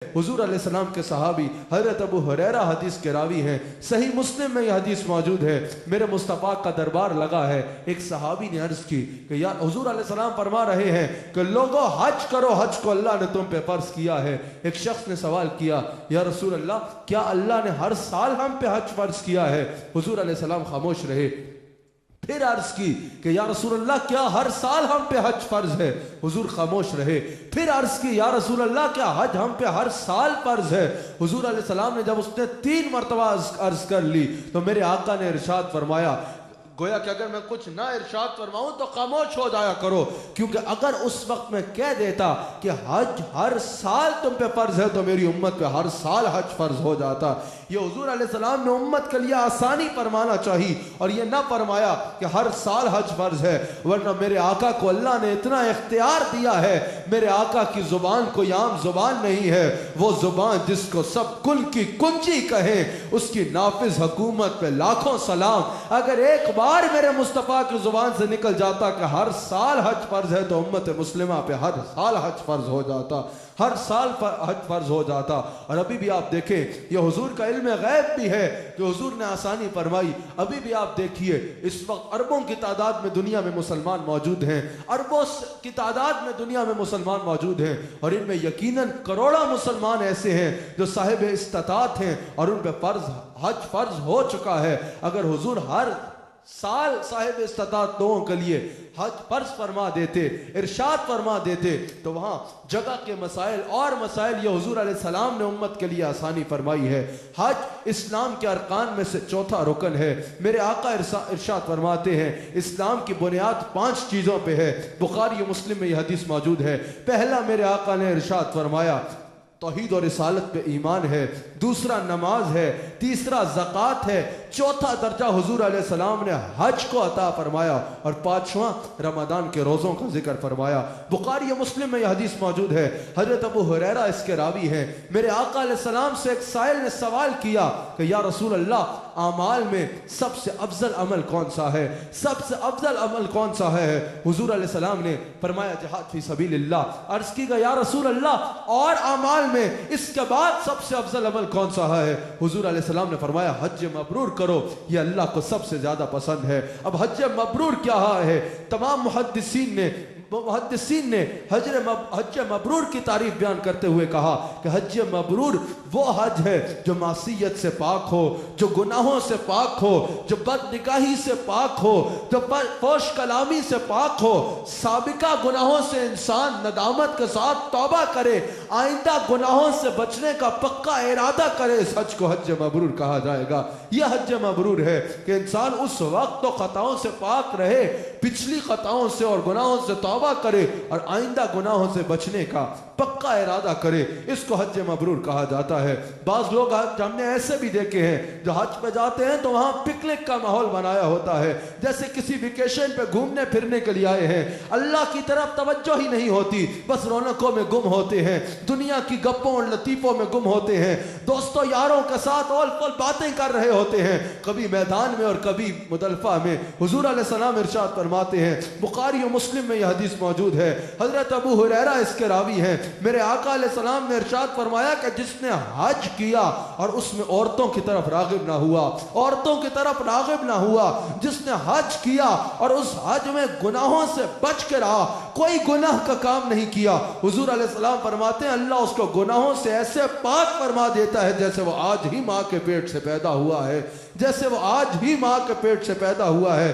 حضور علیہ السلام کے صحابی حضرت ابو ہریرہ حدیث کے راوی ہیں، صحیح مسلم میں یہ حدیث موجود ہے، میرے مصطفیٰ کا دربار لگا ہے۔ ایک صحابی نے عرض کی کہ یا حضور علیہ السلام فرما رہے ہیں کہ لوگوں حج کرو، حج کو اللہ نے تم پہ فرض کیا ہے۔ ایک شخص نے سوال کیا یا رسول اللہ کیا اللہ نے ہر سال ہم پہ حج فرض کیا ہے؟ حضور علیہ السلام خاموش رہے۔ پھر عرض کی کہ یا رسول اللہ کیا ہر سال ہم پہ حج فرض ہے؟ حضور خاموش رہے۔ پھر عرض کی یا رسول اللہ کیا حج ہم پہ ہر سال فرض ہے؟ حضور علیہ السلام نے جب اس نے 3 مرتبہ عرض کر لی تو میرے آقا نے ارشاد فرمایا، گویا کہ اگر میں کچھ نہ ارشاد فرماؤں تو خاموش ہو جایا کرو، کیونکہ اگر اس وقت میں کہہ دیتا کہ حج ہر سال تم پہ فرض ہے تو میری امت پہ ہر سال حج فرض ہو جاتا۔ یہ حضور علیہ السلام نے امت کے لیے آسانی فرمانا چاہی اور یہ نہ فرمایا کہ ہر سال حج فرض ہے، ورنہ میرے آقا کو اللہ نے اتنا اختیار دیا ہے۔ میرے آقا کی زبان کوئی عام زبان نہیں ہے، وہ زبان جس کو سب کل کی کنجی کہیں، اس کی نافذ حکومت پہ لاکھوں سلام۔ اگر ایک بار میرے مصطفیٰ کی زبان سے نکل جاتا کہ ہر سال حج فرض ہے تو امت مسلمہ پہ ہر سال حج فرض ہو جاتا، ہر سال حج فرض ہو جاتا۔ اور ابھی بھی آپ دیکھیں یہ حضور کا علم غیب بھی ہے کہ حضور نے آسانی فرمائی۔ ابھی بھی آپ دیکھیے اس وقت اربوں کی تعداد میں دنیا میں مسلمان موجود ہیں، اربوں کی تعداد میں دنیا میں مسلمان موجود ہیں، اور ان میں یقیناً کروڑوں مسلمان ایسے ہیں جو صاحب استطاعت ہیں اور ان پہ حج فرض ہو چکا ہے۔ اگر حضور ہر سال صاحب استطاعت لوگوں کے لیے حج فرض فرما دیتے، ارشاد فرما دیتے، تو وہاں جگہ کے مسائل اور مسائل یہ حضور علیہ السلام نے امت کے لیے آسانی فرمائی ہے۔ حج اسلام کے ارکان میں سے 4تھا رکن ہے۔ میرے آقا ارشاد فرماتے ہیں اسلام کی بنیاد 5 چیزوں پہ ہے۔ بخاری و مسلم میں یہ حدیث موجود ہے۔ پہلا میرے آقا نے ارشاد فرمایا توحید اور رسالت پہ ایمان ہے، دوسرا نماز ہے، تیسرا زکوٰۃ ہے، چوتھا درجہ حضور علیہ السلام نے حج کو عطا فرمایا، اور 5واں رمضان کے روزوں کا ذکر فرمایا۔ بخاری و مسلم میں یہ حدیث موجود ہے۔ حضرت ابو ہریرہ اس کے راوی ہیں۔ میرے آقا علیہ السلام سے ایک سائل نے سوال کیا کہ یا رسول اللہ اعمال میں سب سے افضل عمل کون سا ہے؟ سب سے افضل عمل کون سا ہے؟ حضور علیہ السلام نے فرمایا جہاد فی سبیل اللہ۔ عرض کی گئی یا رسول اللہ اور اعمال میں اس کے بعد سب سے افضل عمل کون سا ہے؟ حضور علیہ السلام نے فرمایا حج مبرور کرو، یہ اللہ کو سب سے زیادہ پسند ہے۔ اب حج مبرور کیا ہے؟ تمام محدثین نے حج مبرور کی تعریف بیان کرتے ہوئے کہا کہ حج مبرور وہ حج ہے جو معصیت سے پاک ہو، جو گناہوں سے پاک ہو، جو بد نگاہی سے پاک ہو، جو فحش کلامی سے پاک ہو، سابقہ گناہوں سے انسان ندامت کے ساتھ توبہ کرے، آئندہ گناہوں سے بچنے کا پکا ارادہ کرے، اس حج کو حج مبرور کہا جائے گا۔ یہ حج مبرور ہے کہ انسان اس وقت تو خطاؤں سے پاک رہے، پچھلی خطاؤں سے اور گناہوں سے توبہ کرے اور آئندہ گناہوں سے بچنے کا پکا ارادہ کرے، اس کو حج مبرور کہا جاتا ہے۔ بعض لوگ ہم نے ایسے بھی دیکھے ہیں جو حج پہ جاتے ہیں تو وہاں پکنک کا ماحول بنایا ہوتا ہے، جیسے کسی ویکیشن پہ گھومنے پھرنے کے لیے آئے ہیں، اللہ کی طرف توجہ ہی نہیں ہوتی، بس رونقوں میں گم ہوتے ہیں، دنیا کی گپوں اور لطیفوں میں گم ہوتے ہیں، دوستوں یاروں کے ساتھ اول پل باتیں کر رہے ہوتے ہیں، کبھی میدان میں اور کبھی مزدلفہ میں۔ حضور علیہ السلام ارشاد فرماتے ہیں، بخاری و مسلم میں یہ حدیث موجود ہے، حضرت ابو ہریرہ اس کے راوی ہیں، میرے آقا علیہ السلام نے ارشاد فرمایا کہ جس نے حج کیا اور اس میں عورتوں کی طرف راغب نہ ہوا، جس نے حج کیا اور اس حج میں گناہوں سے بچ کے رہا، کوئی گناہ کا کام نہیں کیا، حضور علیہ السلام فرماتے ہیں اللہ اس کو گناہوں سے ایسے پاک فرما دیتا ہے جیسے وہ آج ہی ماں کے پیٹ سے پیدا ہوا ہے،